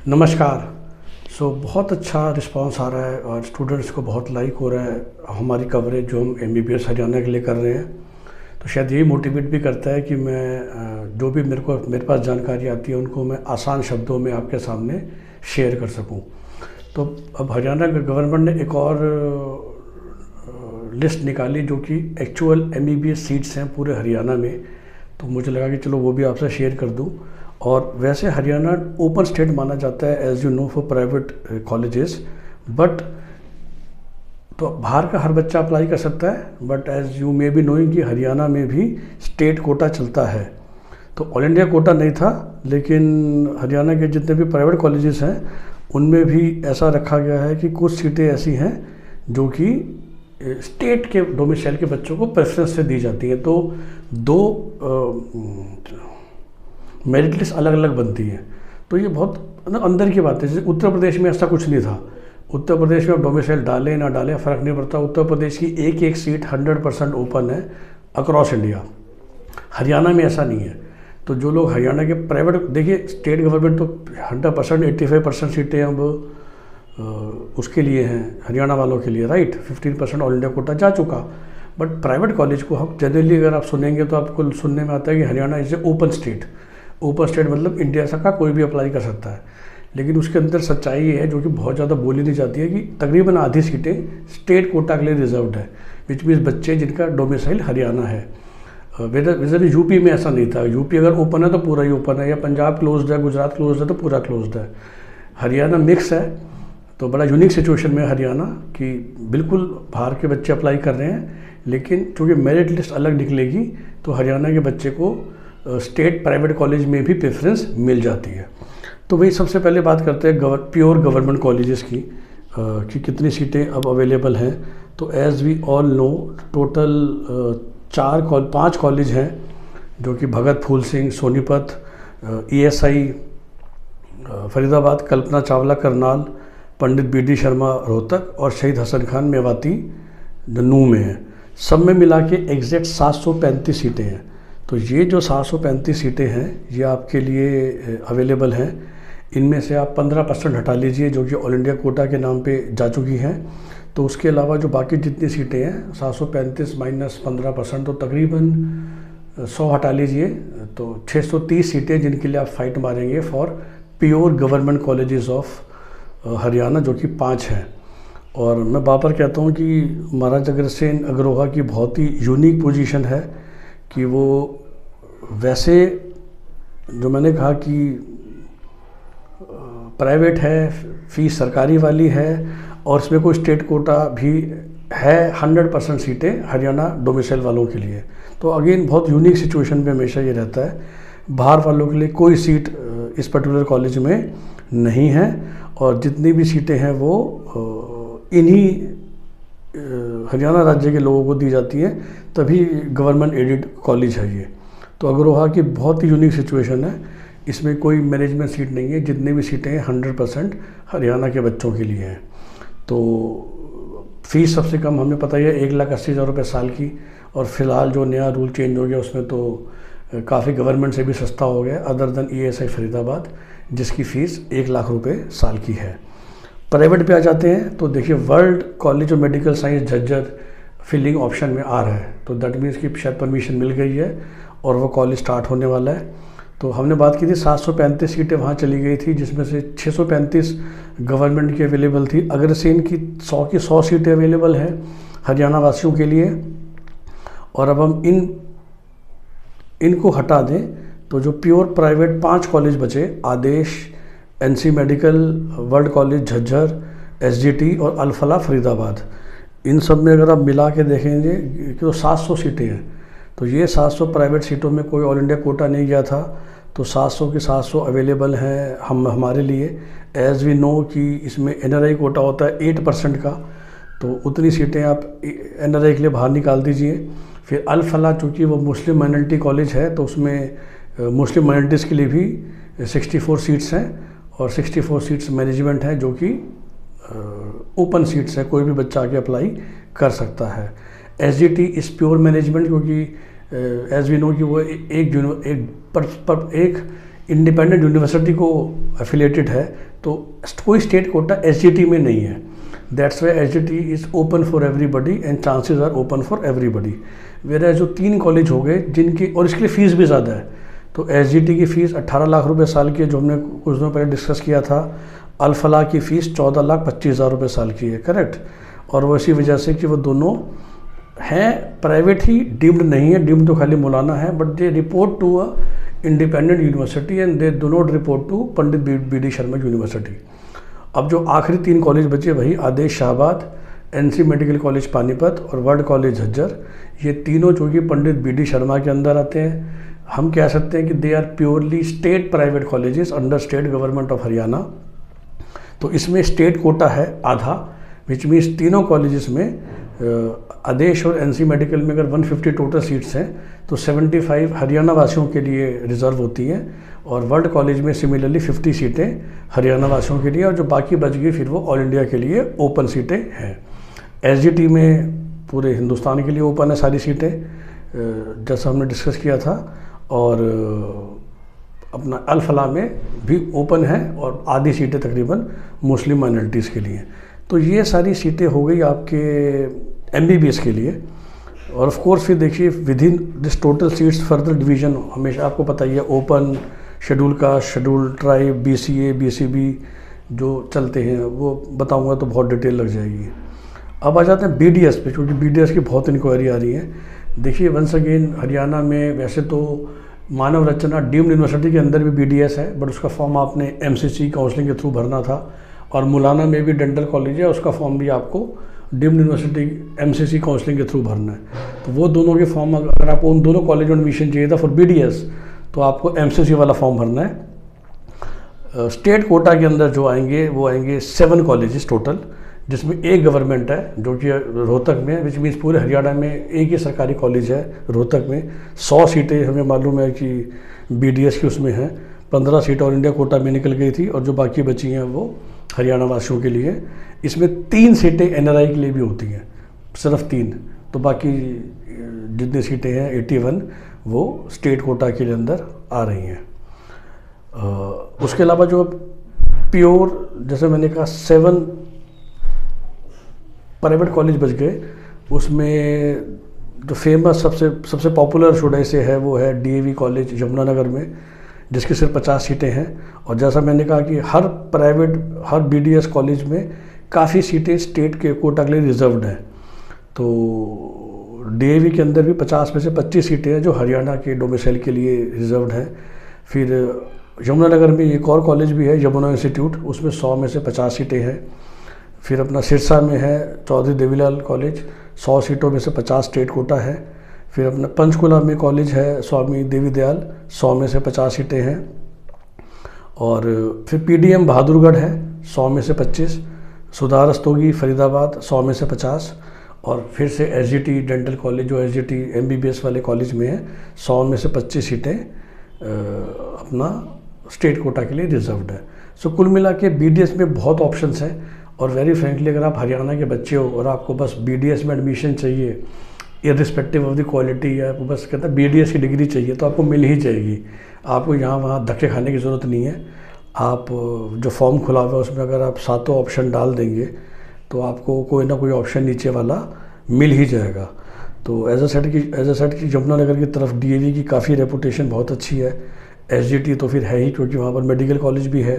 नमस्कार। बहुत अच्छा रिस्पांस आ रहा है और स्टूडेंट्स को बहुत लाइक हो रहा है हमारी कवरेज जो हम एमबीबीएस हरियाणा के लिए कर रहे हैं। तो शायद यही मोटिवेट भी करता है कि मैं जो भी मेरे पास जानकारी आती है उनको मैं आसान शब्दों में आपके सामने शेयर कर सकूं। तो अब हरियाणा गवर्नमेंट ने एक और लिस्ट निकाली जो कि एक्चुअल एमबीबीएस सीट्स हैं पूरे हरियाणा में। तो मुझे लगा कि चलो वो भी आपसे शेयर कर दूं। और वैसे हरियाणा ओपन स्टेट माना जाता है as you know for private colleges, but तो बाहर का हर बच्चा अप्लाई कर सकता है। But as you may be knowing कि हरियाणा में भी स्टेट कोटा चलता है। तो ऑल इंडिया कोटा नहीं था, लेकिन हरियाणा के जितने भी प्राइवेट कॉलेजेस हैं उनमें भी ऐसा रखा गया है कि कुछ सीटें ऐसी हैं जो कि स्टेट के डोमिसाइल के बच्चों को प्रेफरेंस से दी जाती हैं। तो दो मेरिट लिस्ट अलग अलग बनती है। तो ये बहुत अंदर की बात है। जैसे उत्तर प्रदेश में ऐसा कुछ नहीं था। उत्तर प्रदेश में आप डोमिसाइल डालें ना डालें फ़र्क नहीं पड़ता। उत्तर प्रदेश की एक एक सीट 100% ओपन है अक्रॉस इंडिया। हरियाणा में ऐसा नहीं है। तो जो लोग हरियाणा के प्राइवेट, देखिए स्टेट गवर्नमेंट तो 100% 85% सीटें अब उसके लिए हैं, हरियाणा वालों के लिए, राइट। 15% ऑल इंडिया कोटा जा चुका। बट प्राइवेट कॉलेज को हम जनरली अगर आप सुनेंगे तो आपको सुनने में आता है कि Haryana is a open state. Open state मतलब इंडिया का कोई भी अप्लाई कर सकता है। लेकिन उसके अंदर सच्चाई ये है जो कि बहुत ज़्यादा बोली नहीं जाती है कि तकरीबन आधी सीटें स्टेट कोटा के लिए रिजर्व्ड है, विच मीन्स बच्चे जिनका डोमिसाइल हरियाणा है। वेदर यूपी में ऐसा नहीं था। यूपी अगर ओपन है तो पूरा ही ओपन है, या पंजाब क्लोज्ड है, गुजरात क्लोज्ड है तो पूरा क्लोज्ड है। हरियाणा मिक्स है। तो बड़ा यूनिक सिचुएशन में हरियाणा कि बिल्कुल बाहर के बच्चे अप्लाई कर रहे हैं, लेकिन चूँकि मेरिट लिस्ट अलग निकलेगी तो हरियाणा के बच्चे को स्टेट प्राइवेट कॉलेज में भी प्रेफरेंस मिल जाती है। तो वही सबसे पहले बात करते हैं प्योर गवर्नमेंट कॉलेजेस की कि कितनी सीटें अब अवेलेबल हैं। तो as we all know total 5 college हैं जो कि भगत फूल सिंह सोनीपत, ईएसआई फरीदाबाद, कल्पना चावला करनाल, पंडित बीडी शर्मा रोहतक और शहीद हसन खान मेवाती नूह में है। सब में मिला के एग्जैक्ट 735 सीटें हैं। तो ये जो 735 सीटें हैं ये आपके लिए अवेलेबल हैं। इनमें से आप 15% हटा लीजिए जो कि ऑल इंडिया कोटा के नाम पे जा चुकी हैं। तो उसके अलावा जो बाकी जितनी सीटें हैं 735 माइनस 15% तो तकरीबन 100 हटा लीजिए, तो 630 सीटें जिनके लिए आप फाइट मारेंगे for pure government colleges of Haryana, जो कि 5 हैं। और मैं बार कहता हूँ कि महाराजा अग्रसेन अग्रवाल की बहुत ही यूनिक पोजीशन है कि वो वैसे जो मैंने कहा कि प्राइवेट है, फीस सरकारी वाली है और इसमें कोई स्टेट कोटा भी है, 100% सीटें हरियाणा डोमिसाइल वालों के लिए। तो अगेन बहुत यूनिक सिचुएशन पे हमेशा ये रहता है। बाहर वालों के लिए कोई सीट इस पर्टिकुलर कॉलेज में नहीं है और जितनी भी सीटें हैं वो इन्हीं हरियाणा राज्य के लोगों को दी जाती हैं, तभी गवर्नमेंट एडेड कॉलेज है ये। तो अग्रोहा की बहुत ही यूनिक सिचुएशन है। इसमें कोई मैनेजमेंट सीट नहीं है, जितनी भी सीटें हैं 100% हरियाणा के बच्चों के लिए हैं। तो फीस सबसे कम हमें पता ही है 1,80,000 रुपये साल की। और फिलहाल जो नया रूल चेंज हो गया उसमें तो काफ़ी गवर्नमेंट से भी सस्ता हो गया, अदर देन ईएसआई फरीदाबाद जिसकी फ़ीस 1 लाख रुपये साल की है। प्राइवेट पे आ जाते हैं तो देखिए world college of medical science Jhajjar filling option में आ रहा है। तो दैट मीन्स कि शायद परमिशन मिल गई है और वो कॉलेज स्टार्ट होने वाला है। तो हमने बात की थी 735 सीटें वहाँ चली गई थी, जिसमें से 635 गवर्नमेंट की अवेलेबल थी। अग्रसेन की 100 सीटें अवेलेबल हैं हरियाणा वासियों के लिए। और अब हम इनको हटा दें तो जो प्योर प्राइवेट 5 कॉलेज बचे, Adesh, NC medical, world college Jhajjar, SGT और अल-फलाह फरीदाबाद, इन सब में अगर आप मिला के देखेंगे तो 700 सीटें हैं। तो ये 700 प्राइवेट सीटों में कोई ऑल इंडिया कोटा नहीं गया था, तो 700 के 700 अवेलेबल हैं हमारे लिए। एज़ वी नो कि इसमें एनआरआई कोटा होता है 8% का, तो उतनी सीटें आप एनआरआई के लिए बाहर निकाल दीजिए। फिर अल-फलाह चूँकि वो मुस्लिम माइनॉरिटी कॉलेज है तो उसमें मुस्लिम माइनॉरिटीज़ के लिए भी 64 सीट्स हैं और 64 सीट्स मैनेजमेंट है जो कि ओपन सीट्स है, कोई भी बच्चा आके अप्लाई कर सकता है। एसजीटी इस प्योर मैनेजमेंट, क्योंकि एज वी नो कि वो एक इंडिपेंडेंट यूनिवर्सिटी को एफिलेटेड है, तो कोई स्टेट कोटा एसजीटी में नहीं है। That's why SGT is open for everybody and chances are open for everybody. Where जो 3 कॉलेज हो गए जिनकी, और इसके लिए फ़ीस भी ज़्यादा है, तो एसजीटी की फ़ीस 18 लाख रुपए साल की है, जो हमने कुछ दिनों पहले डिस्कस किया था। अल फलाह की फ़ीस 14,25,000 रुपये साल की है, करेक्ट। और वो इसी वजह से कि वो दोनों हैं प्राइवेट ही, डीम्ड नहीं है, डीम्ड तो खाली मौलाना है, but they report to a independent university and they do not report to Pandit B D Sharma university. अब जो आखिरी 3 कॉलेज बचे वही Adesh Shahabad, NC medical college Panipat और वर्ल्ड कॉलेज झज्जर, ये तीनों जो कि पंडित बी डी शर्मा के अंदर आते हैं। हम कह सकते हैं कि they are purely state private colleges under state government of Haryana. तो इसमें स्टेट कोटा है आधा, विच मीन्स तीनों कॉलेजेस में आदेश और एनसी मेडिकल में अगर 150 टोटल सीट्स हैं तो 75 हरियाणा वासियों के लिए रिज़र्व होती हैं, और वर्ल्ड कॉलेज में सिमिलरली 50 सीटें हरियाणा वासियों के लिए, और जो बाकी बच गई फिर वो ऑल इंडिया के लिए ओपन सीटें हैं। एसजीटी में पूरे हिंदुस्तान के लिए ओपन है सारी सीटें, जैसा हमने डिस्कस किया था, और अपना अल फलाह में भी ओपन है, और आधी सीटें तकरीबन मुस्लिम माइनॉरिटीज़ के लिए। तो ये सारी सीटें हो गई आपके एमबीबीएस के लिए। और ऑफ कोर्स फिर देखिए with in this total seats further division हमेशा आपको पता ही है, open, schedule caste, schedule tribe, BCA, BCB जो चलते हैं वो बताऊंगा तो बहुत डिटेल लग जाएगी। अब आ जाते हैं बीडीएस पे, क्योंकि बीडीएस की बहुत इंक्वायरी आ रही है। देखिए वंस अगेन हरियाणा में वैसे तो मानव रचना डीम्ड यूनिवर्सिटी के अंदर भी बीडीएस है, बट उसका फॉर्म आपने एमसीसी काउंसलिंग के थ्रू भरना था, और मुलाना में भी डेंटल कॉलेज है, उसका फॉर्म भी आपको डीम्ड यूनिवर्सिटी एमसीसी काउंसलिंग के थ्रू भरना है। तो वो दोनों के फॉर्म, अगर आपको उन दोनों कॉलेज में एडमिशन चाहिए था फॉर बीडीएस, तो आपको एमसीसी वाला फॉर्म भरना है। स्टेट कोटा के अंदर जो आएंगे वो आएंगे 7 कॉलेजेस टोटल, जिसमें एक गवर्नमेंट है जो कि रोहतक में, विच मीन्स पूरे हरियाणा में एक ही सरकारी कॉलेज है रोहतक में। 100 सीटें हमें मालूम है कि बीडीएस की उसमें हैं, 15 सीटें ऑल इंडिया कोटा में निकल गई थी, और जो बाकी बची हैं वो हरियाणा वासियों के लिए। इसमें 3 सीटें एनआरआई के लिए भी होती हैं, सिर्फ 3, तो बाकी जितनी सीटें हैं 81 वो स्टेट कोटा के लिए अंदर आ रही हैं। उसके अलावा जो प्योर, जैसे मैंने कहा 7 प्राइवेट कॉलेज बच गए, उसमें जो फेमस सबसे पॉपुलर शुड से है वो है डीएवी कॉलेज यमुनानगर में, जिसकी सिर्फ 50 सीटें हैं। और जैसा मैंने कहा कि हर बीडीएस कॉलेज में काफ़ी सीटें स्टेट के कोटा के लिए रिजर्व्ड हैं। तो डीएवी के अंदर भी 50 में से 25 सीटें हैं जो हरियाणा के डोमिसाइल के लिए रिजर्व्ड हैं। फिर यमुनानगर में एक और कॉलेज भी है, यमुना इंस्टीट्यूट, उसमें 100 में से 50 सीटें हैं। फिर अपना सिरसा में है चौधरी देवीलाल कॉलेज, 100 सीटों में से 50 स्टेट कोटा है। फिर अपना पंचकुला में कॉलेज है स्वामी देवी दयाल, 100 में से 50 सीटें हैं। और फिर पीडीएम बहादुरगढ़ है, 100 में से 25। सुधा रस्तोगी फरीदाबाद, 100 में से 50। और फिर से एसजीटी डेंटल कॉलेज जो एसजीटी एमबीबीएस वाले कॉलेज में है, 100 में से 25 सीटें अपना स्टेट कोटा के लिए रिजर्व्ड है। सो कुल मिला के बीडीएस में बहुत ऑप्शंस हैं, और वेरी फ्रेंकली अगर आप हरियाणा के बच्चे हो और आपको बस बीडीएस में एडमिशन चाहिए, इर्रिस्पेक्टिव ऑफ द क्वालिटी, या आपको बस कहता है बीडीएस की डिग्री चाहिए, तो आपको मिल ही जाएगी। आपको यहाँ वहाँ धक्के खाने की ज़रूरत नहीं है। आप जो फॉर्म खुला हुआ है उसमें अगर आप 7 ऑप्शन डाल देंगे तो आपको कोई ना कोई ऑप्शन नीचे वाला मिल ही जाएगा। तो एज अ सेट की यमुनानगर की तरफ डीएवी की काफ़ी रेपुटेशन बहुत अच्छी है। एसजीटी तो फिर है ही, क्योंकि वहाँ पर मेडिकल कॉलेज भी है।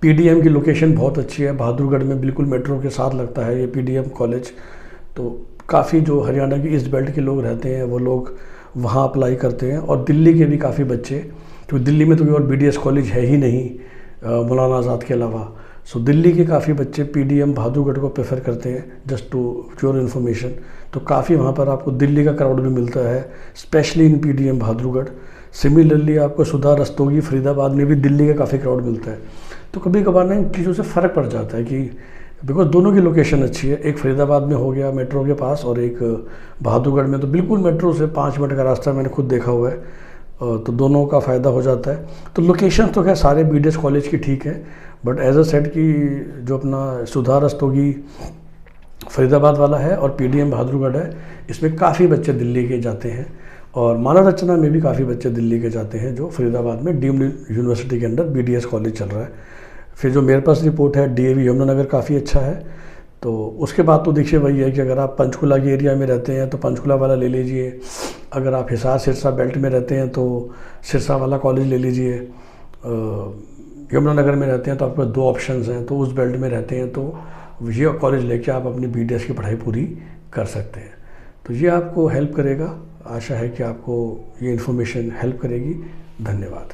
पीडीएम की लोकेशन बहुत अच्छी है, बहादुरगढ़ में बिल्कुल मेट्रो के साथ लगता है ये पीडीएम कॉलेज। तो काफ़ी जो हरियाणा की ईस्ट बेल्ट के लोग रहते हैं वो लोग वहाँ अप्लाई करते हैं। और दिल्ली के भी काफ़ी बच्चे, क्योंकि दिल्ली में तो कोई और बीडीएस कॉलेज है ही नहीं मौलाना आज़ाद के अलावा। सो दिल्ली के काफ़ी बच्चे पीडीएम बहादुरगढ़ को प्रेफर करते हैं, जस्ट टू योर इन्फॉर्मेशन। तो काफ़ी वहाँ पर आपको दिल्ली का क्राउड भी मिलता है, specially in PDM Bahadurgarh. Similarly आपको सुधा रस्तोगी फरीदाबाद में भी दिल्ली का काफ़ी क्राउड मिलता है। तो कभी कभार ना इन चीज़ों से फ़र्क पड़ जाता है कि बिकॉज दोनों की लोकेशन अच्छी है, एक फरीदाबाद में हो गया मेट्रो के पास, और एक बहादुरगढ़ में तो बिल्कुल मेट्रो से 5 मिनट का रास्ता, मैंने खुद देखा हुआ है। तो दोनों का फ़ायदा हो जाता है। तो लोकेशन तो खैर सारे बीडीएस कॉलेज की ठीक है, बट एज अ सेट की जो अपना सुधा रस्तोगी फरीदाबाद वाला है और पीडीएम बहादुरगढ़ है, इसमें काफ़ी बच्चे दिल्ली के जाते हैं। और मानव रचना में भी काफ़ी बच्चे दिल्ली के जाते हैं, जो फरीदाबाद में डीम्ड यूनिवर्सिटी के अंदर बीडीएस कॉलेज चल रहा है। फिर जो मेरे पास रिपोर्ट है डीएवी यमुनानगर काफ़ी अच्छा है। तो उसके बाद तो देखिए वही है कि अगर आप पंचकुला के एरिया में रहते हैं तो पंचकुला वाला ले लीजिए, अगर आप हिसार सिरसा बेल्ट में रहते हैं तो सिरसा वाला कॉलेज ले लीजिए, यमुनानगर में रहते हैं तो आपके पास 2 ऑप्शंस हैं, तो उस बेल्ट में रहते हैं तो ये कॉलेज लेके आप अपनी बीडीएस की पढ़ाई पूरी कर सकते हैं। तो ये आपको हेल्प करेगा, आशा है कि आपको ये इन्फॉर्मेशन हेल्प करेगी। धन्यवाद।